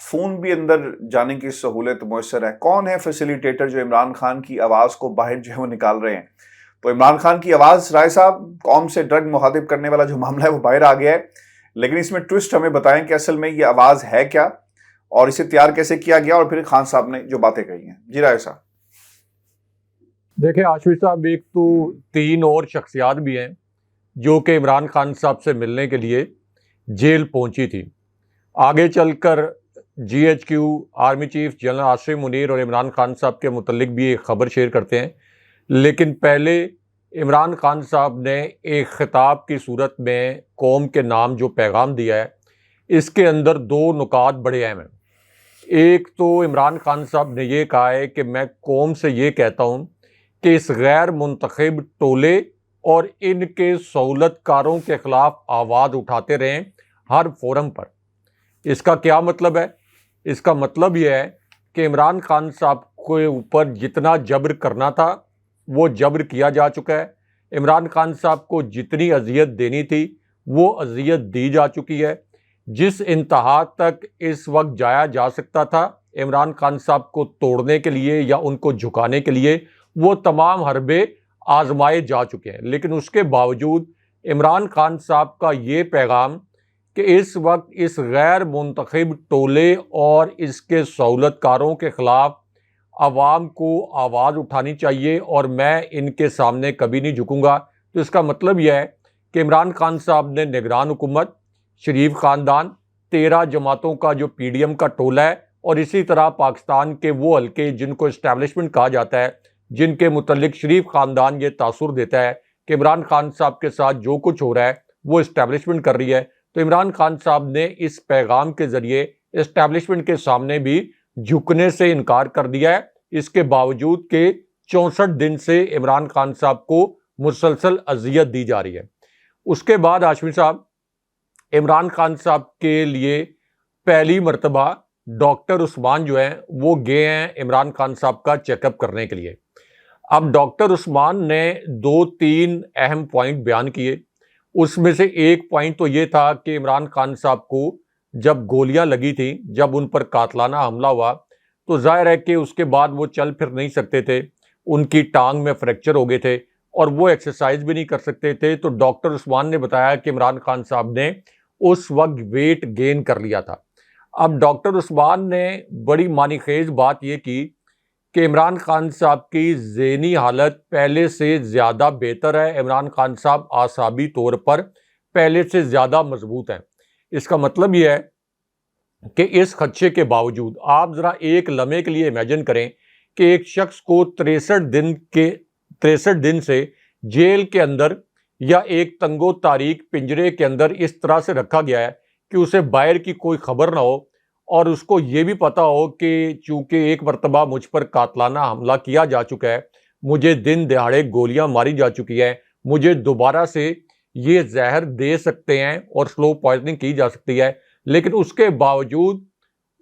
Phone بھی اندر جانے کی سہولت میسر ہے. کون ہے فیسیلیٹیٹر جو عمران خان کی آواز کو باہر جو ہے وہ نکال رہے ہیں؟ تو عمران خان کی آواز، رائے صاحب، قوم سے ڈرگ مخاطب کرنے والا جو معاملہ ہے وہ باہر آ گیا ہے، لیکن اس میں ٹوسٹ ہمیں بتائیں کہ اصل میں یہ آواز ہے کیا اور اسے تیار کیسے کیا گیا، اور پھر خان صاحب نے جو باتیں کہی ہیں. جی رائے صاحب. دیکھیں ہاشمی صاحب، ایک تو 3 اور شخصیات بھی ہیں جو کہ عمران خان صاحب سے ملنے کے لیے جیل پہنچی تھی. آگے چل کر G H Q army chief general Asif Munir اور عمران خان صاحب کے متعلق بھی ایک خبر شیئر کرتے ہیں، لیکن پہلے عمران خان صاحب نے ایک خطاب کی صورت میں قوم کے نام جو پیغام دیا ہے، اس کے اندر 2 نکات بڑے اہم ہیں. ایک تو عمران خان صاحب نے یہ کہا ہے کہ میں قوم سے یہ کہتا ہوں کہ اس غیر منتخب ٹولے اور ان کے سہولت کاروں کے خلاف آواز اٹھاتے رہیں ہر فورم پر. اس کا کیا مطلب ہے؟ اس کا مطلب یہ ہے کہ عمران خان صاحب کے اوپر جتنا جبر کرنا تھا وہ جبر کیا جا چکا ہے. عمران خان صاحب کو جتنی اذیت دینی تھی وہ اذیت دی جا چکی ہے. جس انتہا تک اس وقت جایا جا سکتا تھا عمران خان صاحب کو توڑنے کے لیے یا ان کو جھکانے کے لیے، وہ تمام حربے آزمائے جا چکے ہیں. لیکن اس کے باوجود عمران خان صاحب کا یہ پیغام کہ اس وقت اس غیر منتخب ٹولے اور اس کے سہولت کاروں کے خلاف عوام کو آواز اٹھانی چاہیے اور میں ان کے سامنے کبھی نہیں جھکوں گا. تو اس کا مطلب یہ ہے کہ عمران خان صاحب نے نگران حکومت، شریف خاندان، 13 جماعتوں کا جو پی ڈی ایم کا ٹولہ ہے، اور اسی طرح پاکستان کے وہ حلقے جن کو اسٹیبلشمنٹ کہا جاتا ہے، جن کے متعلق شریف خاندان یہ تاثر دیتا ہے کہ عمران خان صاحب کے ساتھ جو کچھ ہو رہا ہے وہ اسٹیبلشمنٹ کر رہی ہے. تو عمران خان صاحب نے اس پیغام کے ذریعے اسٹیبلشمنٹ کے سامنے بھی جھکنے سے انکار کر دیا ہے، اس کے باوجود کہ 64 دن سے عمران خان صاحب کو مسلسل اذیت دی جا رہی ہے. اس کے بعد ہاشمی صاحب، عمران خان صاحب کے لیے پہلی مرتبہ ڈاکٹر عثمان جو ہیں وہ گئے ہیں عمران خان صاحب کا چیک اپ کرنے کے لیے. اب ڈاکٹر عثمان نے 2-3 اہم پوائنٹ بیان کیے. اس میں سے ایک پوائنٹ تو یہ تھا کہ عمران خان صاحب کو جب گولیاں لگی تھیں، جب ان پر قاتلانہ حملہ ہوا، تو ظاہر ہے کہ اس کے بعد وہ چل پھر نہیں سکتے تھے، ان کی ٹانگ میں فریکچر ہو گئے تھے اور وہ ایکسرسائز بھی نہیں کر سکتے تھے. تو ڈاکٹر عثمان نے بتایا کہ عمران خان صاحب نے اس وقت ویٹ گین کر لیا تھا. اب ڈاکٹر عثمان نے بڑی معنی خیز بات یہ کی کہ عمران خان صاحب کی ذہنی حالت پہلے سے زیادہ بہتر ہے، عمران خان صاحب اعصابی طور پر پہلے سے زیادہ مضبوط ہیں. اس کا مطلب یہ ہے کہ اس خدشے کے باوجود آپ ذرا ایک لمحے کے لیے امیجن کریں کہ ایک شخص کو 63 دن سے جیل کے اندر یا ایک تنگ و تاریک پنجرے کے اندر اس طرح سے رکھا گیا ہے کہ اسے باہر کی کوئی خبر نہ ہو، اور اس کو یہ بھی پتا ہو کہ چونکہ ایک مرتبہ مجھ پر قاتلانہ حملہ کیا جا چکا ہے، مجھے دن دہاڑے گولیاں ماری جا چکی ہیں، مجھے دوبارہ سے یہ زہر دے سکتے ہیں اور سلو پوائزننگ کی جا سکتی ہے. لیکن اس کے باوجود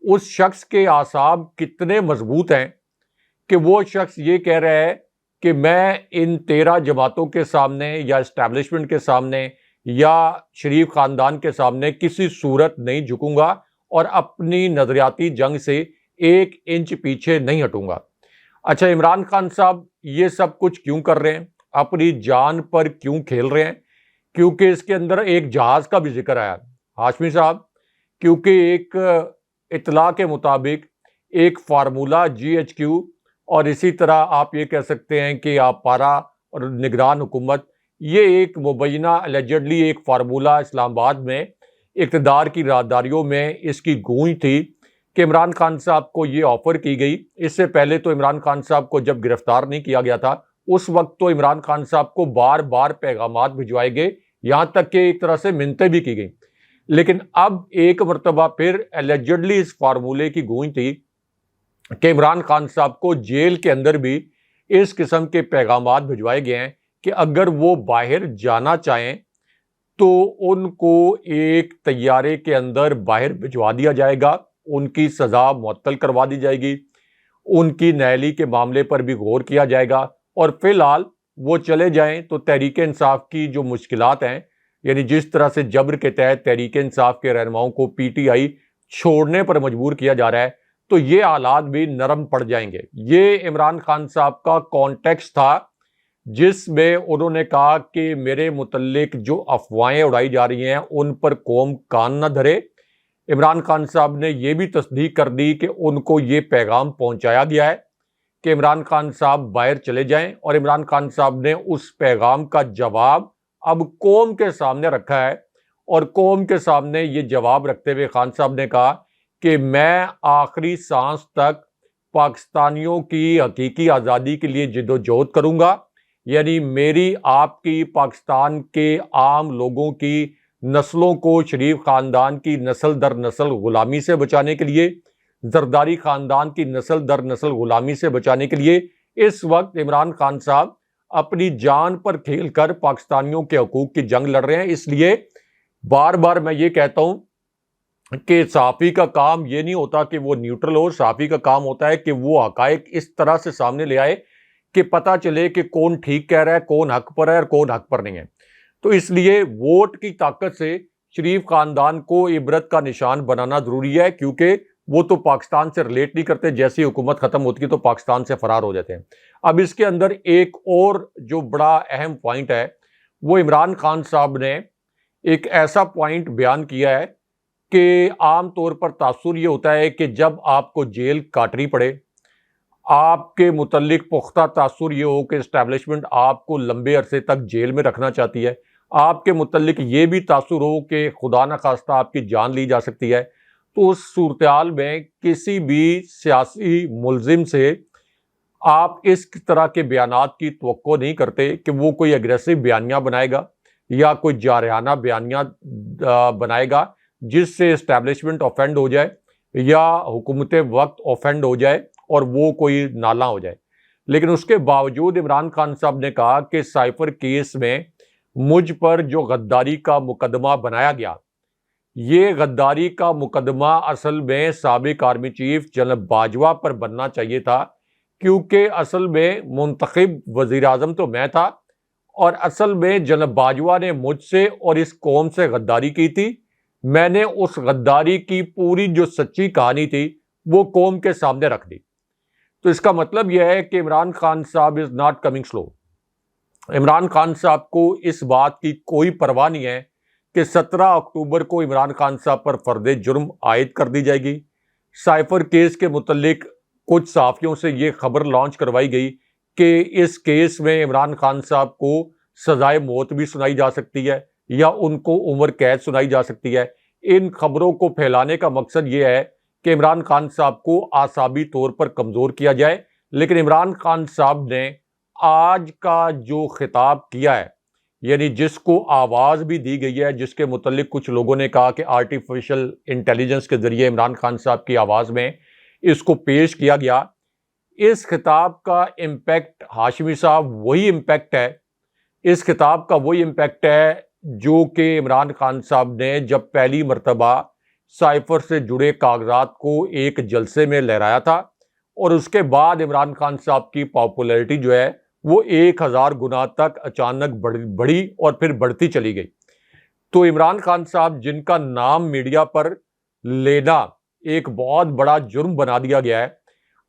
اس شخص کے اعصاب کتنے مضبوط ہیں کہ وہ شخص یہ کہہ رہا ہے کہ میں ان 13 جماعتوں کے سامنے یا اسٹیبلشمنٹ کے سامنے یا شریف خاندان کے سامنے کسی صورت نہیں جھکوں گا اور اپنی نظریاتی جنگ سے 1 انچ پیچھے نہیں ہٹوں گا. اچھا، عمران خان صاحب یہ سب کچھ کیوں کر رہے ہیں؟ اپنی جان پر کیوں کھیل رہے ہیں؟ کیونکہ اس کے اندر ایک جہاز کا بھی ذکر آیا ہاشمی صاحب، کیونکہ ایک اطلاع کے مطابق ایک فارمولہ جی ایچ کیو اور اسی طرح آپ یہ کہہ سکتے ہیں کہ آپارا اور نگران حکومت، یہ ایک مبینہ الیجڈلی ایک فارمولہ اسلام آباد میں اقتدار کی راہداریوں میں اس کی گونج تھی کہ عمران خان صاحب کو یہ آفر کی گئی. اس سے پہلے تو عمران خان صاحب کو جب گرفتار نہیں کیا گیا تھا اس وقت تو عمران خان صاحب کو بار بار پیغامات بھجوائے گئے، یہاں تک کہ ایک طرح سے منتیں بھی کی گئیں. لیکن اب ایک مرتبہ پھر الیجڈلی اس فارمولے کی گونج تھی کہ عمران خان صاحب کو جیل کے اندر بھی اس قسم کے پیغامات بھجوائے گئے ہیں کہ اگر وہ باہر جانا چاہیں تو ان کو ایک طیارے کے اندر باہر بھجوا دیا جائے گا، ان کی سزا معطل کروا دی جائے گی، ان کی نااہلی کے معاملے پر بھی غور کیا جائے گا، اور فی الحال وہ چلے جائیں تو تحریک انصاف کی جو مشکلات ہیں، یعنی جس طرح سے جبر کے تحت تحریک انصاف کے رہنماؤں کو پی ٹی آئی چھوڑنے پر مجبور کیا جا رہا ہے تو یہ حالات بھی نرم پڑ جائیں گے۔ یہ عمران خان صاحب کا کانٹیکسٹ تھا جس میں انہوں نے کہا کہ میرے متعلق جو افواہیں اڑائی جا رہی ہیں ان پر قوم کان نہ دھرے۔ عمران خان صاحب نے یہ بھی تصدیق کر دی کہ ان کو یہ پیغام پہنچایا گیا ہے کہ عمران خان صاحب باہر چلے جائیں، اور عمران خان صاحب نے اس پیغام کا جواب اب قوم کے سامنے رکھا ہے، اور قوم کے سامنے یہ جواب رکھتے ہوئے خان صاحب نے کہا کہ میں آخری سانس تک پاکستانیوں کی حقیقی آزادی کے لیے جد و جہد کروں گا، یعنی میری آپ کی پاکستان کے عام لوگوں کی نسلوں کو شریف خاندان کی نسل در نسل غلامی سے بچانے کے لیے، زرداری خاندان کی نسل در نسل غلامی سے بچانے کے لیے اس وقت عمران خان صاحب اپنی جان پر کھیل کر پاکستانیوں کے حقوق کی جنگ لڑ رہے ہیں۔ اس لیے بار بار میں یہ کہتا ہوں کہ صحافی کا کام یہ نہیں ہوتا کہ وہ نیوٹرل ہو، صحافی کا کام ہوتا ہے کہ وہ حقائق اس طرح سے سامنے لے آئے کہ پتہ چلے کہ کون ٹھیک کہہ رہا ہے، کون حق پر ہے اور کون حق پر نہیں ہے۔ تو اس لیے ووٹ کی طاقت سے شریف خاندان کو عبرت کا نشان بنانا ضروری ہے، کیونکہ وہ تو پاکستان سے ریلیٹ نہیں کرتے، جیسی حکومت ختم ہوتی ہے تو پاکستان سے فرار ہو جاتے ہیں۔ اب اس کے اندر ایک اور جو بڑا اہم پوائنٹ ہے، وہ عمران خان صاحب نے ایک ایسا پوائنٹ بیان کیا ہے کہ عام طور پر تاثر یہ ہوتا ہے کہ جب آپ کو جیل کاٹنی پڑے، آپ کے متعلق پختہ تاثر یہ ہو کہ اسٹیبلشمنٹ آپ کو لمبے عرصے تک جیل میں رکھنا چاہتی ہے، آپ کے متعلق یہ بھی تاثر ہو کہ خدا نخواستہ آپ کی جان لی جا سکتی ہے، تو اس صورتحال میں کسی بھی سیاسی ملزم سے آپ اس طرح کے بیانات کی توقع نہیں کرتے کہ وہ کوئی اگریسو بیانیہ بنائے گا یا کوئی جارحانہ بیانیہ بنائے گا جس سے اسٹیبلشمنٹ آفینڈ ہو جائے یا حکومت وقت آفینڈ ہو جائے اور وہ کوئی نالاں ہو جائے۔ لیکن اس کے باوجود عمران خان صاحب نے کہا کہ سائفر کیس میں مجھ پر جو غداری کا مقدمہ بنایا گیا، یہ غداری کا مقدمہ اصل میں سابق آرمی چیف جنرل باجوہ پر بننا چاہیے تھا، کیونکہ اصل میں منتخب وزیر اعظم تو میں تھا، اور اصل میں جنرل باجوہ نے مجھ سے اور اس قوم سے غداری کی تھی۔ میں نے اس غداری کی پوری جو سچی کہانی تھی وہ قوم کے سامنے رکھ دی۔ تو اس کا مطلب یہ ہے کہ عمران خان صاحب از ناٹ کمنگ سلو۔ عمران خان صاحب کو اس بات کی کوئی پرواہ نہیں ہے کہ 17 اکتوبر کو عمران خان صاحب پر فرد جرم عائد کر دی جائے گی۔ سائفر کیس کے متعلق کچھ صحافیوں سے یہ خبر لانچ کروائی گئی کہ اس کیس میں عمران خان صاحب کو سزائے موت بھی سنائی جا سکتی ہے یا ان کو عمر قید سنائی جا سکتی ہے۔ ان خبروں کو پھیلانے کا مقصد یہ ہے کہ عمران خان صاحب کو اعصابی طور پر کمزور کیا جائے۔ لیکن عمران خان صاحب نے آج کا جو خطاب کیا ہے، یعنی جس کو آواز بھی دی گئی ہے، جس کے متعلق کچھ لوگوں نے کہا کہ آرٹیفیشل انٹیلیجنس کے ذریعے عمران خان صاحب کی آواز میں اس کو پیش کیا گیا، اس خطاب کا امپیکٹ ہاشمی صاحب وہی امپیکٹ ہے، اس خطاب کا وہی امپیکٹ ہے جو کہ عمران خان صاحب نے جب پہلی مرتبہ سائفر سے جڑے کاغذات کو ایک جلسے میں لہرایا تھا، اور اس کے بعد عمران خان صاحب کی پاپولیرٹی جو ہے وہ 1000 گنا تک اچانک بڑھی اور پھر بڑھتی چلی گئی۔ تو عمران خان صاحب جن کا نام میڈیا پر لینا ایک بہت بڑا جرم بنا دیا گیا ہے،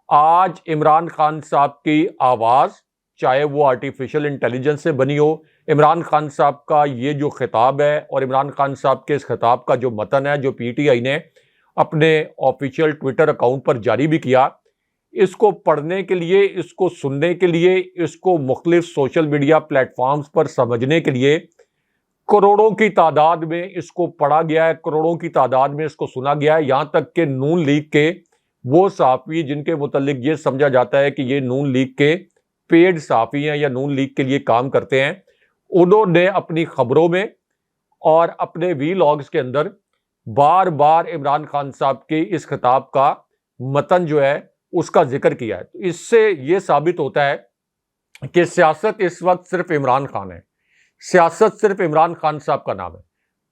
آج عمران خان صاحب کی آواز چاہے وہ آرٹیفیشل انٹیلیجنس سے بنی ہو، عمران خان صاحب کا یہ جو خطاب ہے اور عمران خان صاحب کے اس خطاب کا جو متن ہے جو پی ٹی آئی نے اپنے آفیشیل ٹویٹر اکاؤنٹ پر جاری بھی کیا، اس کو پڑھنے کے لیے، اس کو سننے کے لیے، اس کو مختلف سوشل میڈیا پلیٹ فارمز پر سمجھنے کے لیے کروڑوں کی تعداد میں اس کو پڑھا گیا ہے، کروڑوں کی تعداد میں اس کو سنا گیا ہے۔ یہاں تک کہ نون لیگ کے وہ صحافی جن کے متعلق یہ سمجھا جاتا ہے کہ یہ نون لیگ کے پیڈ صحافی ہیں یا نون لیگ کے لیے کام کرتے ہیں، انہوں نے اپنی خبروں میں اور اپنے وی لاگز کے اندر بار بار عمران خان صاحب کے اس خطاب کا متن جو ہے اس کا ذکر کیا ہے۔ تو اس سے یہ ثابت ہوتا ہے کہ سیاست اس وقت صرف عمران خان ہے، سیاست صرف عمران خان صاحب کا نام ہے۔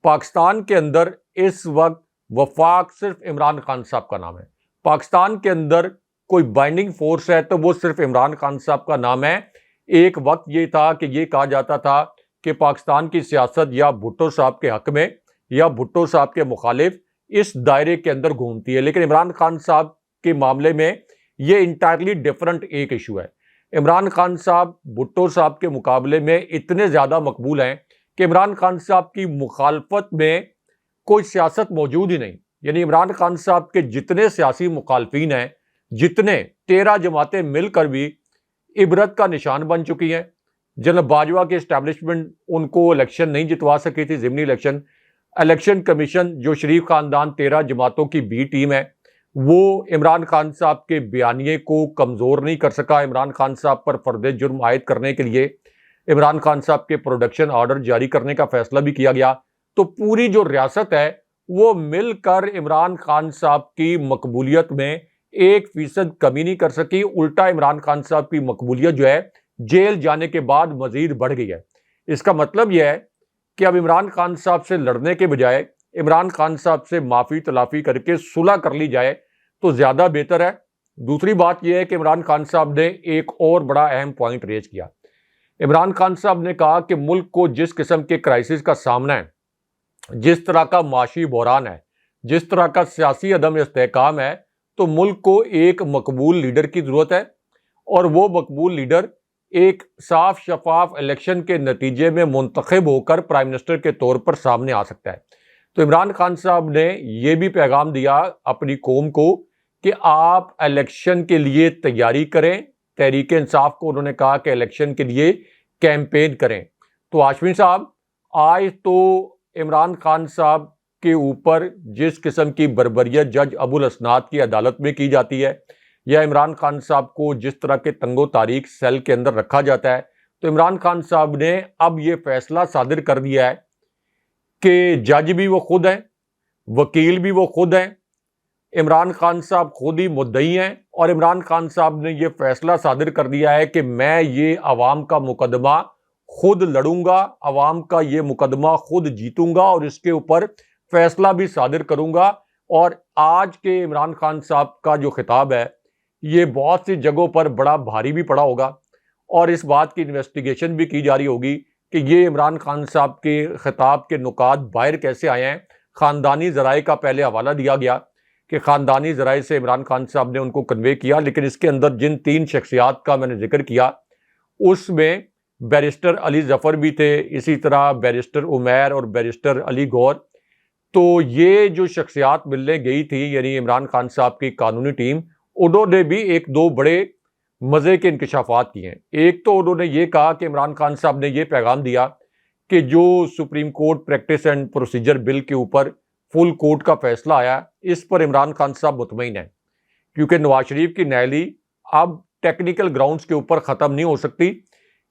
پاکستان کے اندر اس وقت وفاق صرف عمران خان صاحب کا نام ہے۔ پاکستان کے اندر کوئی بائنڈنگ فورس ہے تو وہ صرف عمران خان صاحب کا نام ہے۔ ایک وقت یہ تھا کہ یہ کہا جاتا تھا کہ پاکستان کی سیاست یا بھٹو صاحب کے حق میں یا بھٹو صاحب کے مخالف اس دائرے کے اندر گھومتی ہے، لیکن عمران خان صاحب کے معاملے میں یہ انٹائرلی ڈفرنٹ ایک ایشو ہے۔ عمران خان صاحب بھٹو صاحب کے مقابلے میں اتنے زیادہ مقبول ہیں کہ عمران خان صاحب کی مخالفت میں کوئی سیاست موجود ہی نہیں، یعنی عمران خان صاحب کے جتنے سیاسی مخالفین ہیں، جتنے 13 جماعتیں مل کر بھی عبرت کا نشان بن چکی ہیں۔ جنرل باجوہ کی اسٹیبلشمنٹ ان کو الیکشن نہیں جتوا سکی تھی، ضمنی الیکشن کمیشن جو شریف خاندان 13 جماعتوں کی بی ٹیم ہے، وہ عمران خان صاحب کے بیانیے کو کمزور نہیں کر سکا۔ عمران خان صاحب پر فرد جرم عائد کرنے کے لیے عمران خان صاحب کے پروڈکشن آرڈر جاری کرنے کا فیصلہ بھی کیا گیا۔ تو پوری جو ریاست ہے وہ مل کر عمران خان صاحب کی مقبولیت میں 1% کمی نہیں کر سکی، الٹا عمران خان صاحب کی مقبولیت جو ہے جیل جانے کے بعد مزید بڑھ گئی ہے۔ اس کا مطلب یہ ہے کہ اب عمران خان صاحب سے لڑنے کے بجائے عمران خان صاحب سے معافی تلافی کر کے صلح کر لی جائے تو زیادہ بہتر ہے۔ دوسری بات یہ ہے کہ عمران خان صاحب نے ایک اور بڑا اہم پوائنٹ ریز کیا۔ عمران خان صاحب نے کہا کہ ملک کو جس قسم کے کرائسس کا سامنا ہے، جس طرح کا معاشی بحران ہے، جس طرح کا سیاسی عدم استحکام ہے، تو ملک کو ایک مقبول لیڈر کی ضرورت ہے، اور وہ مقبول لیڈر ایک صاف شفاف الیکشن کے نتیجے میں منتخب ہو کر پرائم منسٹر کے طور پر سامنے آ سکتا ہے۔ تو عمران خان صاحب نے یہ بھی پیغام دیا اپنی قوم کو کہ آپ الیکشن کے لیے تیاری کریں۔ تحریک انصاف کو انہوں نے کہا کہ الیکشن کے لیے کیمپین کریں۔ تو ہاشمی صاحب، آج تو عمران خان صاحب کے اوپر جس قسم کی بربریت جج ابو الاسناد کی عدالت میں کی جاتی ہے، یا عمران خان صاحب کو جس طرح کے تنگ و تاریک سیل کے اندر رکھا جاتا ہے، تو عمران خان صاحب نے اب یہ فیصلہ صادر کر دیا ہے کہ جج بھی وہ خود ہیں، وکیل بھی وہ خود ہیں، عمران خان صاحب خود ہی مدعی ہیں، اور عمران خان صاحب نے یہ فیصلہ صادر کر دیا ہے کہ میں یہ عوام کا مقدمہ خود لڑوں گا، عوام کا یہ مقدمہ خود جیتوں گا، اور اس کے اوپر فیصلہ بھی صادر کروں گا۔ اور آج کے عمران خان صاحب کا جو خطاب ہے یہ بہت سی جگہوں پر بڑا بھاری بھی پڑا ہوگا، اور اس بات کی انویسٹیگیشن بھی کی جا رہی ہوگی کہ یہ عمران خان صاحب کے خطاب کے نکات باہر کیسے آئے ہیں۔ خاندانی ذرائع کا پہلے حوالہ دیا گیا کہ خاندانی ذرائع سے عمران خان صاحب نے ان کو کنوے کیا، لیکن اس کے اندر جن 3 شخصیات کا میں نے ذکر کیا اس میں بیرسٹر علی ظفر بھی تھے، اسی طرح بیرسٹر عمیر اور بیرسٹر علی گور۔ تو یہ جو شخصیات ملنے گئی تھی، یعنی عمران خان صاحب کی قانونی ٹیم، انہوں نے بھی 2 بڑے مزے کے انکشافات کیے ہیں۔ ایک تو انہوں نے یہ کہا کہ عمران خان صاحب نے یہ پیغام دیا کہ جو supreme court practice and procedure bill کے اوپر فل کورٹ کا فیصلہ آیا، اس پر عمران خان صاحب مطمئن ہیں، کیونکہ نواز شریف کی نااہلی اب ٹیکنیکل گراؤنڈز کے اوپر ختم نہیں ہو سکتی،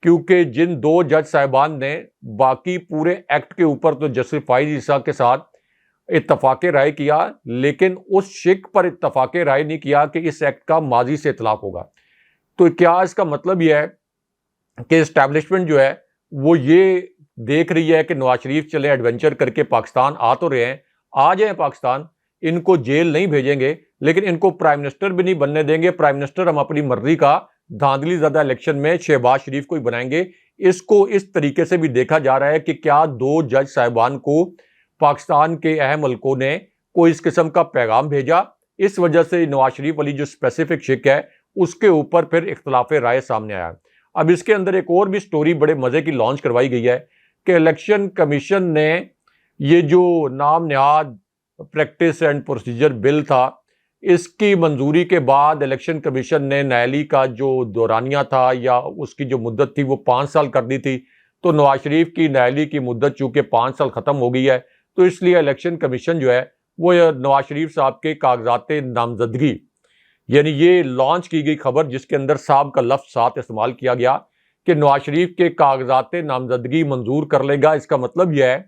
کیونکہ جن 2 جج صاحبان نے باقی پورے ایکٹ کے اوپر تو جسٹس فائز عیسیٰ کے ساتھ اتفاق رائے کیا، لیکن اس شق پر اتفاق رائے نہیں کیا کہ اس ایکٹ کا ماضی سے اطلاق ہوگا۔ تو کیا اس کا مطلب یہ ہے کہ اسٹیبلشمنٹ جو ہے وہ یہ دیکھ رہی ہے کہ نواز شریف چلے ایڈونچر کر کے پاکستان آ تو رہے ہیں، آ جائیں پاکستان، ان کو جیل نہیں بھیجیں گے، لیکن ان کو پرائم منسٹر بھی نہیں بننے دیں گے، پرائم منسٹر ہم اپنی مرضی کا دھاندلی زدہ الیکشن میں شہباز شریف کو ہی بنائیں گے۔ اس کو اس طریقے سے بھی دیکھا جا رہا ہے کہ کیا 2 جج صاحبان کو پاکستان کے اہم حلقوں نے کوئی اس قسم کا پیغام بھیجا، اس وجہ سے نواز شریف والی جو اسپیسیفک شک ہے اس کے اوپر پھر اختلاف رائے سامنے آیا۔ اب اس کے اندر ایک اور بھی سٹوری بڑے مزے کی لانچ کروائی گئی ہے کہ الیکشن کمیشن نے یہ جو نام نہاد پریکٹس اینڈ پروسیجر بل تھا، اس کی منظوری کے بعد الیکشن کمیشن نے نااہلی کا جو دورانیہ تھا یا اس کی جو مدت تھی وہ 5 سال کر دی تھی۔ تو نواز شریف کی نااہلی کی مدت چونکہ 5 سال ختم ہو گئی ہے، تو اس لیے الیکشن کمیشن جو ہے وہ نواز شریف صاحب کے کاغذات نامزدگی، یعنی یہ لانچ کی گئی خبر جس کے اندر صاحب کا لفظ ساتھ استعمال کیا گیا کہ نواز شریف کے کاغذات نامزدگی منظور کر لے گا۔ اس کا مطلب یہ ہے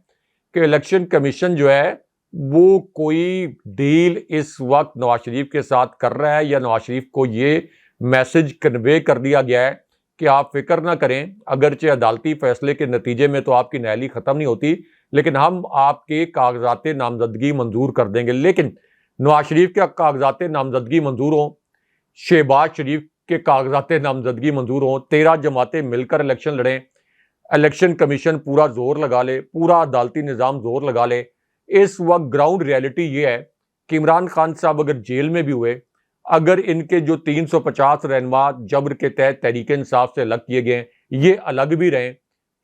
کہ الیکشن کمیشن جو ہے وہ کوئی ڈیل اس وقت نواز شریف کے ساتھ کر رہا ہے، یا نواز شریف کو یہ میسج کنوے کر دیا گیا ہے کہ آپ فکر نہ کریں، اگرچہ عدالتی فیصلے کے نتیجے میں تو آپ کی نااہلی ختم نہیں ہوتی، لیکن ہم آپ کے کاغذات نامزدگی منظور کر دیں گے۔ لیکن نواز شریف کے کاغذات نامزدگی منظور ہوں، شہباز شریف کے کاغذات نامزدگی منظور ہوں، 13 جماعتیں مل کر الیکشن لڑیں، الیکشن کمیشن پورا زور لگا لے، پورا عدالتی نظام زور لگا لے، اس وقت گراؤنڈ ریالٹی یہ ہے کہ عمران خان صاحب اگر جیل میں بھی ہوئے، اگر ان کے جو 350 رہنما جبر کے تحت تحریک انصاف سے الگ کیے گئے ہیں یہ الگ بھی رہیں،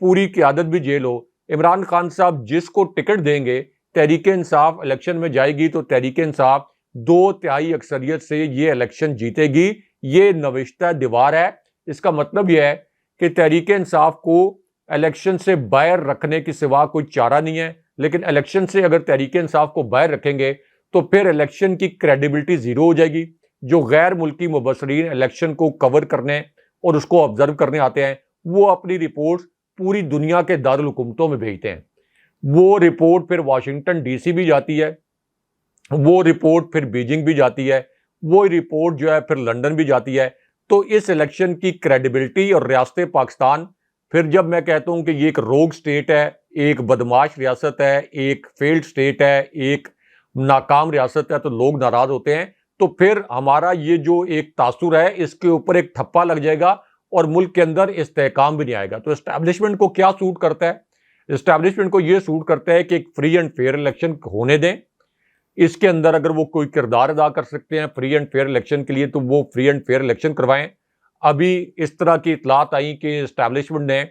پوری قیادت بھی جیل ہو، عمران خان صاحب جس کو ٹکٹ دیں گے تحریک انصاف الیکشن میں جائے گی تو تحریک انصاف 2/3 اکثریت سے یہ الیکشن جیتے گی. یہ نوشتہ دیوار ہے. اس کا مطلب یہ ہے کہ تحریک انصاف کو الیکشن سے باہر رکھنے کی سوا کوئی چارہ نہیں ہے، لیکن الیکشن سے اگر تحریک انصاف کو باہر رکھیں گے تو پھر الیکشن کی کریڈیبلٹی زیرو ہو جائے گی. جو غیر ملکی مبصرین الیکشن کو کور کرنے اور اس کو آبزرو کرنے آتے ہیں وہ اپنی رپورٹ پوری دنیا کے دارالحکومتوں میں بھیجتے ہیں. وہ رپورٹ پھر واشنگٹن ڈی سی بھی جاتی ہے، وہ رپورٹ پھر بیجنگ بھی جاتی ہے، وہ رپورٹ جو ہے پھر لندن بھی جاتی ہے. تو اس الیکشن کی کریڈیبلٹی اور ریاست پاکستان، پھر جب میں کہتا ہوں کہ یہ ایک روگ سٹیٹ ہے، ایک بدماش ریاست ہے، ایک فیلڈ سٹیٹ ہے، ایک ناکام ریاست ہے تو لوگ ناراض ہوتے ہیں. تو پھر ہمارا یہ جو ایک تاثر ہے اس کے اوپر ایک ٹھپا لگ جائے گا اور ملک کے اندر استحکام بھی نہیں آئے گا. تو اسٹیبلشمنٹ کو کیا سوٹ کرتا ہے؟ اسٹیبلشمنٹ کو یہ سوٹ کرتا ہے کہ ایک فری اینڈ فیئر الیکشن ہونے دیں. اس کے اندر اگر وہ کوئی کردار ادا کر سکتے ہیں فری اینڈ فیئر الیکشن کے لیے تو وہ فری اینڈ فیئر الیکشن کروائیں. ابھی اس طرح کی اطلاعات آئیں کہ اسٹیبلشمنٹ نے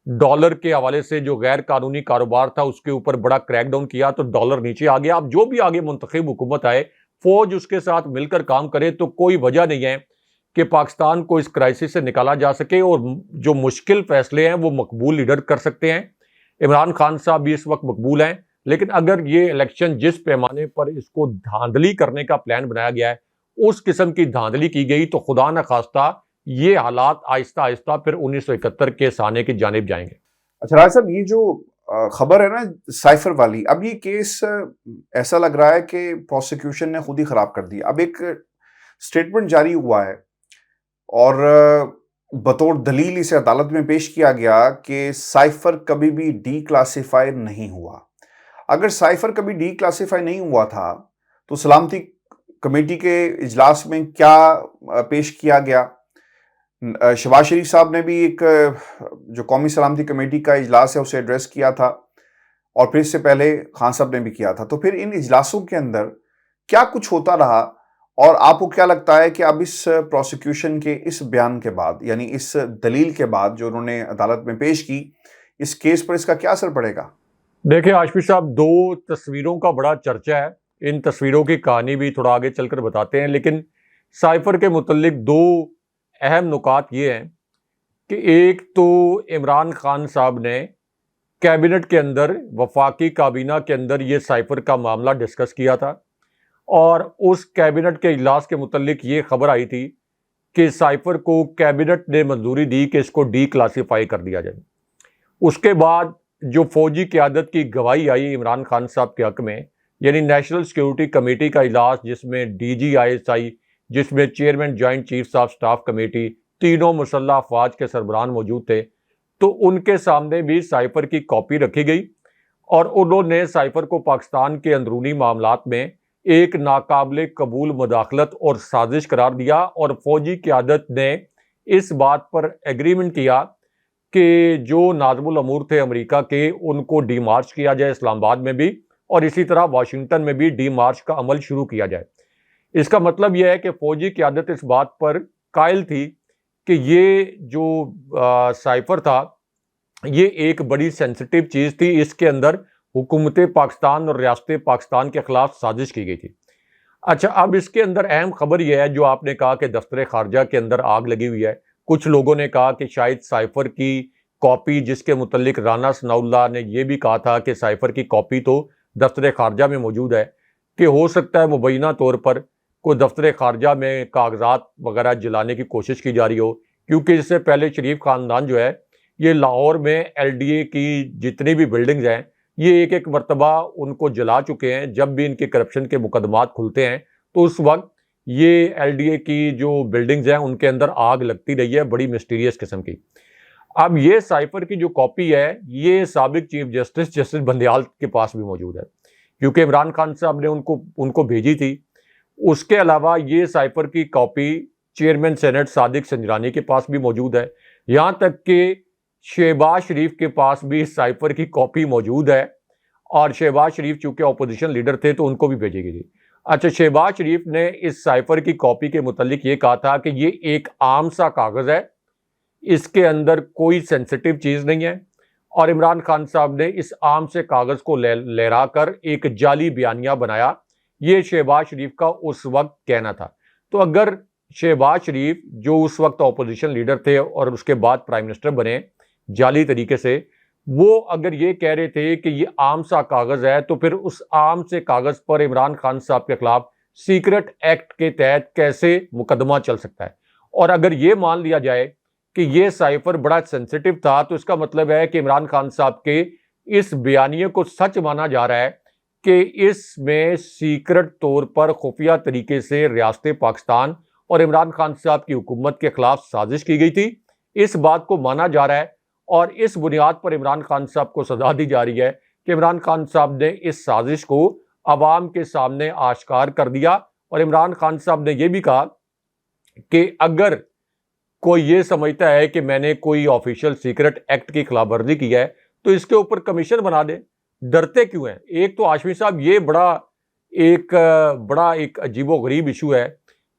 ڈالر کے حوالے سے جو غیر قانونی کاروبار تھا اس کے اوپر بڑا کریک ڈاؤن کیا تو ڈالر نیچے آ گیا. اب جو بھی آگے منتخب حکومت آئے فوج اس کے ساتھ مل کر کام کرے تو کوئی وجہ نہیں ہے کہ پاکستان کو اس کرائسس سے نکالا جا سکے اور جو مشکل فیصلے ہیں وہ مقبول لیڈر کر سکتے ہیں. عمران خان صاحب بھی اس وقت مقبول ہیں، لیکن اگر یہ الیکشن جس پیمانے پر اس کو دھاندلی کرنے کا پلان بنایا گیا ہے اس قسم کی دھاندلی کی گئی تو خدا نخواستہ یہ حالات آہستہ آہستہ پھر 1971 کے سانے کی جانب جائیں گے. اچھا راج صاحب، یہ جو خبر ہے نا سائفر والی، اب یہ کیس ایسا لگ رہا ہے کہ پروسیکیوشن نے خود ہی خراب کر دی. اب ایک سٹیٹمنٹ جاری ہوا ہے اور بطور دلیل اسے عدالت میں پیش کیا گیا کہ سائفر کبھی بھی ڈی کلاسیفائی نہیں ہوا. اگر سائفر کبھی ڈی کلاسیفائی نہیں ہوا تھا تو سلامتی کمیٹی کے اجلاس میں کیا پیش کیا گیا؟ شہباز شریف صاحب نے بھی ایک جو قومی سلامتی کمیٹی کا اجلاس ہے اسے ایڈریس کیا تھا اور پھر اس سے پہلے خان صاحب نے بھی کیا تھا. تو پھر ان اجلاسوں کے اندر کیا کچھ ہوتا رہا اور آپ کو کیا لگتا ہے کہ اب اس پروسیکیوشن کے اس بیان کے بعد، یعنی اس دلیل کے بعد جو انہوں نے عدالت میں پیش کی، اس کیس پر اس کا کیا اثر پڑے گا؟ دیکھیں ہاشمی صاحب، 2 تصویروں کا بڑا چرچہ ہے. ان تصویروں کی کہانی بھی تھوڑا آگے چل کر بتاتے ہیں، لیکن سائفر کے متعلق 2 اہم نکات یہ ہیں کہ ایک تو عمران خان صاحب نے کیبنٹ کے اندر، وفاقی کابینہ کے اندر یہ سائفر کا معاملہ ڈسکس کیا تھا اور اس کیبنٹ کے اجلاس کے متعلق یہ خبر آئی تھی کہ سائفر کو کیبنٹ نے منظوری دی کہ اس کو ڈی کلاسیفائی کر دیا جائے. اس کے بعد جو فوجی قیادت کی گواہی آئی عمران خان صاحب کے حق میں، یعنی نیشنل سیکیورٹی کمیٹی کا اجلاس جس میں D G I S I, جس میں chairman joint chiefs of staff committee, تینوں مسلح افواج کے سربراہان موجود تھے، تو ان کے سامنے بھی سائفر کی کاپی رکھی گئی اور انہوں نے سائفر کو پاکستان کے اندرونی معاملات میں ایک ناقابل قبول مداخلت اور سازش قرار دیا اور فوجی قیادت نے اس بات پر ایگریمنٹ کیا کہ جو ناظم الامور تھے امریکہ کے ان کو ڈی مارچ کیا جائے اسلام آباد میں بھی، اور اسی طرح واشنگٹن میں بھی ڈی مارچ کا عمل شروع کیا جائے. اس کا مطلب یہ ہے کہ فوجی قیادت اس بات پر قائل تھی کہ یہ جو سائفر تھا یہ ایک بڑی سینسٹیو چیز تھی، اس کے اندر حکومت پاکستان اور ریاست پاکستان کے خلاف سازش کی گئی تھی. اچھا، اب اس کے اندر اہم خبر یہ ہے جو آپ نے کہا کہ دفتر خارجہ کے اندر آگ لگی ہوئی ہے. کچھ لوگوں نے کہا کہ شاید سائفر کی کاپی، جس کے متعلق رانا ثناء اللہ نے یہ بھی کہا تھا کہ سائفر کی کاپی تو دفتر خارجہ میں موجود ہے، کہ ہو سکتا ہے مبینہ طور پر کوئی دفتر خارجہ میں کاغذات وغیرہ جلانے کی کوشش کی جا رہی ہو، کیونکہ اس سے پہلے شریف خاندان جو ہے یہ لاہور میں ایل ڈی اے کی جتنی بھی بلڈنگز ہیں یہ ایک مرتبہ ان کو جلا چکے ہیں. جب بھی ان کے کرپشن کے مقدمات کھلتے ہیں تو اس وقت یہ ایل ڈی اے کی جو بلڈنگز ہیں ان کے اندر آگ لگتی رہی ہے، بڑی مسٹیریس قسم کی. اب یہ سائفر کی جو کاپی ہے یہ سابق چیف جسٹس بندیال کے پاس بھی موجود ہے، کیونکہ عمران خان صاحب نے ان کو بھیجی تھی. اس کے علاوہ یہ سائفر کی copy chairman senate Sadiq Sanjrani کے پاس بھی موجود ہے، یہاں تک کہ شہباز شریف کے پاس بھی سائفر کی کاپی موجود ہے، اور شہباز شریف چونکہ اپوزیشن لیڈر تھے تو ان کو بھی بھیجی گئی تھی. اچھا، شہباز شریف نے اس سائفر کی کاپی کے متعلق یہ کہا تھا کہ یہ ایک عام سا کاغذ ہے، اس کے اندر کوئی سینسٹیو چیز نہیں ہے، اور عمران خان صاحب نے اس عام سے کاغذ کو لہرا کر ایک جعلی بیانیہ بنایا. یہ شہباز شریف کا اس وقت کہنا تھا. تو اگر شہباز شریف جو اس وقت اپوزیشن لیڈر تھے اور اس کے بعد پرائم منسٹر بنے جعلی طریقے سے، وہ اگر یہ کہہ رہے تھے کہ یہ عام سا کاغذ ہے، تو پھر اس عام سے کاغذ پر عمران خان صاحب کے خلاف سیکرٹ ایکٹ کے تحت کیسے مقدمہ چل سکتا ہے؟ اور اگر یہ مان لیا جائے کہ یہ سائفر بڑا سینسیٹیو تھا، تو اس کا مطلب ہے کہ عمران خان صاحب کے اس بیانیے کو سچ مانا جا رہا ہے کہ اس میں سیکرٹ طور پر خفیہ طریقے سے ریاست پاکستان اور عمران خان صاحب کی حکومت کے خلاف سازش کی گئی تھی. اس بات کو مانا جا رہا ہے، اور اس بنیاد پر عمران خان صاحب کو سزا دی جا رہی ہے کہ عمران خان صاحب نے اس سازش کو عوام کے سامنے آشکار کر دیا. اور عمران خان صاحب نے یہ بھی کہا کہ اگر کوئی یہ سمجھتا ہے کہ میں نے کوئی آفیشیل سیکرٹ ایکٹ کی خلاف ورزی کی ہے تو اس کے اوپر کمیشن بنا دیں. ڈرتے کیوں ہیں؟ ایک تو ہاشمی صاحب یہ بڑا ایک عجیب و غریب ایشو ہے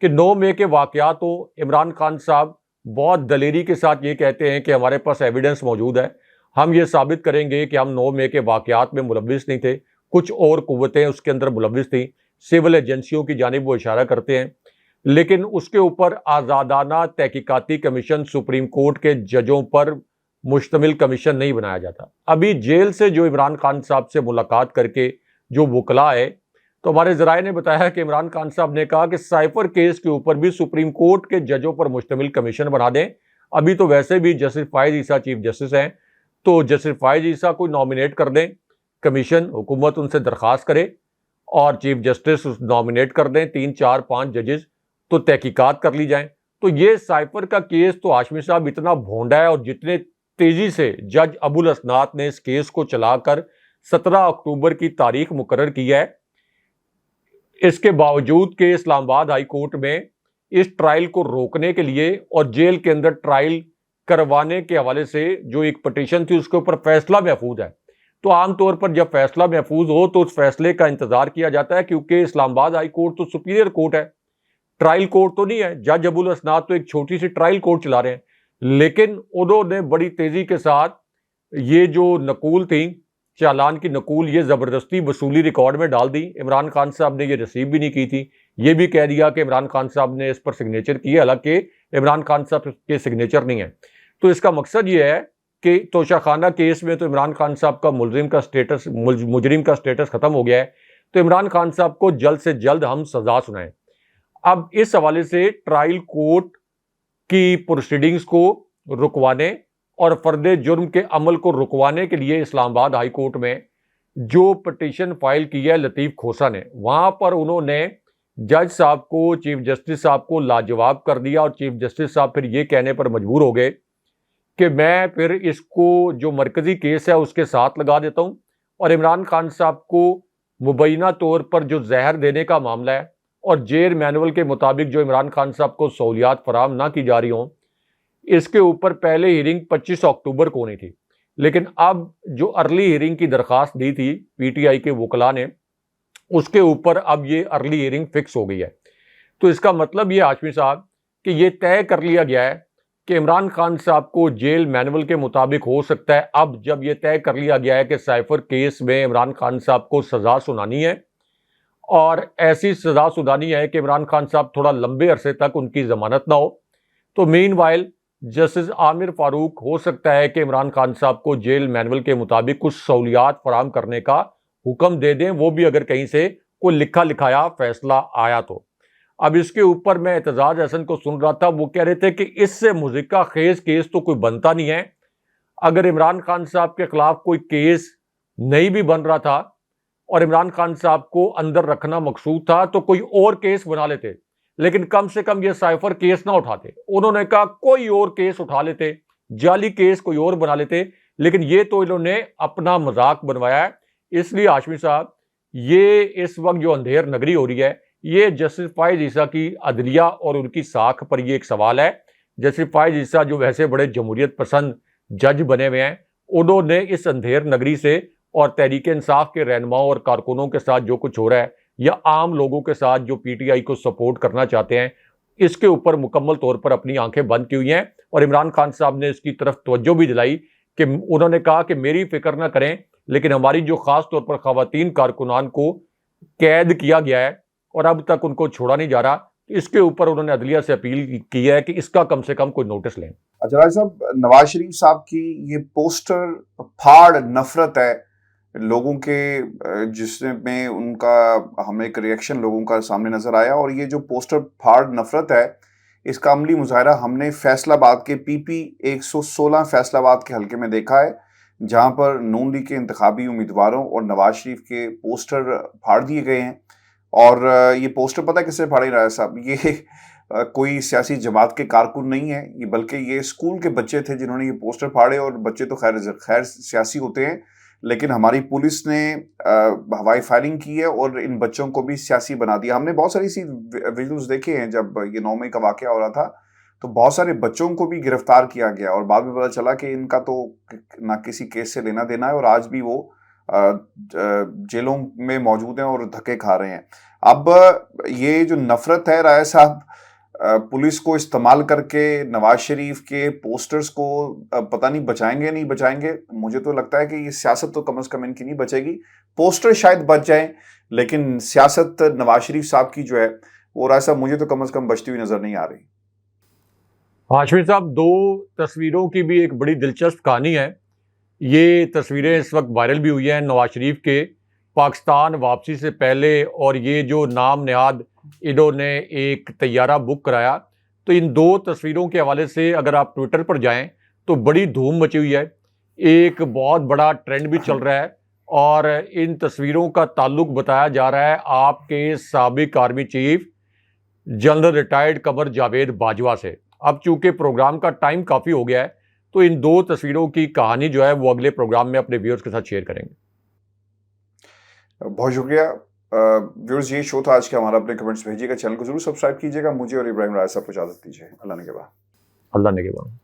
کہ 9 مئی کے واقعات ہو، عمران خان صاحب بہت دلیری کے ساتھ یہ کہتے ہیں کہ ہمارے پاس ایویڈنس موجود ہے، ہم یہ ثابت کریں گے کہ ہم 9 مئی کے واقعات میں ملوث نہیں تھے، کچھ اور قوتیں اس کے اندر ملوث تھیں، سول ایجنسیوں کی جانب وہ اشارہ کرتے ہیں. لیکن اس کے اوپر آزادانہ تحقیقاتی کمیشن سپریم کورٹ کے ججوں پر مشتمل کمیشن نہیں بنایا جاتا. ابھی جیل سے جو عمران خان صاحب سے ملاقات کر کے جو وکلا ہے، تو ہمارے ذرائع نے بتایا کہ عمران خان صاحب نے کہا کہ سائفر کیس کے اوپر بھی سپریم کورٹ کے ججوں پر مشتمل کمیشن بنا دیں. ابھی تو ویسے بھی جسٹس فائز عیسیٰ چیف جسٹس ہیں، تو جسٹس فائز عیسیٰ کو نامینیٹ کر دیں کمیشن، حکومت ان سے درخواست کرے اور چیف جسٹس نامینیٹ کر دیں 3 4 5 ججز، تو تحقیقات کر لی جائیں. تو یہ سائفر کا کیس تو ہاشمی صاحب اتنا بھونڈا ہے، اور جتنے تیزی سے جج ابو الاسناد نے اس کیس کو چلا کر 17 اکتوبر کی تاریخ مقرر کی ہے، اس کے باوجود کہ اسلام آباد ہائی کورٹ میں اس ٹرائل کو روکنے کے لیے اور جیل کے اندر ٹرائل کروانے کے حوالے سے جو ایک پٹیشن تھی اس کے اوپر فیصلہ محفوظ ہے. تو عام طور پر جب فیصلہ محفوظ ہو تو اس فیصلے کا انتظار کیا جاتا ہے، کیونکہ اسلام آباد ہائی کورٹ تو سپیریئر کورٹ ہے، ٹرائل کورٹ تو نہیں ہے. جج ابو الاسناد تو ایک چھوٹی سی ٹرائل کورٹ چلا رہے ہیں، لیکن انہوں نے بڑی تیزی کے ساتھ یہ جو نقول تھی، چالان کی نقول، یہ زبردستی وصولی ریکارڈ میں ڈال دی. عمران خان صاحب نے یہ ریسیو بھی نہیں کی تھی، یہ بھی کہہ دیا کہ عمران خان صاحب نے اس پر سگنیچر کی ہے، حالانکہ عمران خان صاحب کے سگنیچر نہیں ہے. تو اس کا مقصد یہ ہے کہ توشہ خانہ کیس میں تو عمران خان صاحب کا مجرم کا سٹیٹس ختم ہو گیا ہے، تو عمران خان صاحب کو جلد سے جلد ہم سزا سنائیں. اب اس حوالے سے ٹرائل کورٹ کی پروسیڈنگز کو رکوانے اور فرد جرم کے عمل کو رکوانے کے لیے اسلام آباد ہائی کورٹ میں جو پٹیشن فائل کی ہے لطیف کھوسا نے، وہاں پر انہوں نے جج صاحب کو، چیف جسٹس صاحب کو لاجواب کر دیا، اور چیف جسٹس صاحب پھر یہ کہنے پر مجبور ہو گئے کہ میں پھر اس کو جو مرکزی کیس ہے اس کے ساتھ لگا دیتا ہوں، اور عمران خان صاحب کو مبینہ طور پر جو زہر دینے کا معاملہ ہے اور جیل مینول کے مطابق جو عمران خان صاحب کو سہولیات فراہم نہ کی جا رہی ہوں، اس کے اوپر پہلے ہیرنگ 25 اکتوبر کو ہونی تھی. لیکن اب جو ارلی ہیرنگ کی درخواست دی تھی پی ٹی آئی کے وکلا نے، اس کے اوپر اب یہ ارلی ہیرنگ فکس ہو گئی ہے. تو اس کا مطلب یہ ہاشمی صاحب کہ یہ طے کر لیا گیا ہے کہ عمران خان صاحب کو جیل مینول کے مطابق ہو سکتا ہے. اب جب یہ طے کر لیا گیا ہے کہ سائفر کیس میں عمران خان صاحب کو سزا سنانی ہے، اور ایسی سزا سنانی ہے کہ عمران خان صاحب تھوڑا لمبے عرصے تک ان کی ضمانت نہ ہو، تو مین وائل جسٹس عامر فاروق ہو سکتا ہے کہ عمران خان صاحب کو جیل مینول کے مطابق کچھ سہولیات فراہم کرنے کا حکم دے دیں، وہ بھی اگر کہیں سے کوئی لکھا لکھایا فیصلہ آیا تو. اب اس کے اوپر میں اعتزاز احسن کو سن رہا تھا، وہ کہہ رہے تھے کہ اس سے مضحکہ خیز کیس تو کوئی بنتا نہیں ہے. اگر عمران خان صاحب کے خلاف کوئی کیس نہیں بھی بن رہا تھا اور عمران خان صاحب کو اندر رکھنا مقصود تھا تو کوئی اور کیس بنا لیتے، لیکن کم سے کم یہ سائفر کیس نہ اٹھاتے. انہوں نے کہا کوئی اور کیس اٹھا لیتے، جعلی کیس کوئی اور بنا لیتے، لیکن یہ تو انہوں نے اپنا مذاق بنوایا ہے. اس لیے ہاشمی صاحب یہ اس وقت جو اندھیر نگری ہو رہی ہے، یہ جسٹس فائز عیسیٰ کی عدلیہ اور ان کی ساکھ پر یہ ایک سوال ہے. جسٹس فائز عیسیٰ جو ویسے بڑے جمہوریت پسند جج بنے ہوئے ہیں، انہوں نے اس اندھیر نگری سے اور تحریک انصاف کے رہنماؤں اور کارکنوں کے ساتھ جو کچھ ہو رہا ہے یا عام لوگوں کے ساتھ جو پی ٹی آئی کو سپورٹ کرنا چاہتے ہیں، اس کے اوپر مکمل طور پر اپنی آنکھیں بند کی ہوئی ہیں. اور عمران خان صاحب نے اس کی طرف توجہ بھی دلائی کہ انہوں نے کہا کہ میری فکر نہ کریں، لیکن ہماری جو خاص طور پر خواتین کارکنان کو قید کیا گیا ہے اور اب تک ان کو چھوڑا نہیں جا رہا، اس کے اوپر انہوں نے عدلیہ سے اپیل کی ہے کہ اس کا کم سے کم کوئی نوٹس لیں. اچھا راج صاحب، نواز شریف صاحب کی یہ پوسٹر پھاڑ نفرت ہے لوگوں کے، جس میں ان کا ہمیں ایک ریئیکشن لوگوں کا سامنے نظر آیا، اور یہ جو پوسٹر پھاڑ نفرت ہے اس کا عملی مظاہرہ ہم نے فیصل آباد کے پی پی 116 فیصل آباد کے حلقے میں دیکھا ہے، جہاں پر نون لیگ کے انتخابی امیدواروں اور نواز شریف کے پوسٹر پھاڑ دیے گئے ہیں. اور یہ پوسٹر پتہ کس سے پھاڑے رہا ہے صاحب؟ یہ کوئی سیاسی جماعت کے کارکن نہیں ہے، یہ بلکہ یہ اسکول کے بچے تھے جنہوں نے یہ پوسٹر پھاڑے. اور بچے تو خیر سیاسی ہوتے ہیں، لیکن ہماری پولیس نے ہوائی فائرنگ کی ہے اور ان بچوں کو بھی سیاسی بنا دیا. ہم نے بہت ساری ویڈیوز دیکھے ہیں، جب یہ 9 مئی کا واقعہ ہو رہا تھا تو بہت سارے بچوں کو بھی گرفتار کیا گیا، اور بعد میں پتہ چلا کہ ان کا تو نہ کسی کیس سے لینا دینا ہے، اور آج بھی وہ جیلوں میں موجود ہیں اور دھکے کھا رہے ہیں. اب یہ جو نفرت ہے رائے صاحب، پولیس کو استعمال کر کے نواز شریف کے پوسٹرز کو پتہ نہیں بچائیں گے نہیں بچائیں گے. مجھے تو لگتا ہے کہ یہ سیاست تو کم از کم ان کی نہیں بچے گی. پوسٹر شاید بچ جائیں، لیکن سیاست نواز شریف صاحب کی جو ہے وہ رائے صاحب مجھے تو کم از کم بچتی ہوئی نظر نہیں آ رہی. ہاشمی صاحب، 2 تصویروں کی بھی ایک بڑی دلچسپ کہانی ہے. یہ تصویریں اس وقت وائرل بھی ہوئی ہیں نواز شریف کے پاکستان واپسی سے پہلے، اور یہ جو نام نہاد انہوں نے ایک طیارہ بک کرایا. تو ان 2 تصویروں کے حوالے سے اگر آپ ٹویٹر پر جائیں تو بڑی دھوم مچی ہوئی ہے، ایک بہت بڑا ٹرینڈ بھی چل رہا ہے، اور ان تصویروں کا تعلق بتایا جا رہا ہے آپ کے سابق army chief general retired Qamar Javed Bajwa سے. اب چونکہ پروگرام کا ٹائم کافی ہو گیا ہے تو ان 2 تصویروں کی کہانی جو ہے وہ اگلے پروگرام میں اپنے ویورز کے ساتھ شیئر کریں گے. بہت شکریہ ویورز، یہ شو تھا آج کا ہمارا. اپنے کمنٹس بھیجیے گا، چینل کو ضرور سبسکرائب کیجیے گا. مجھے اور ابراہیم رائے صاحب کو اجازت دیجیے. اللہ نگہبان. اللہ نگہبان.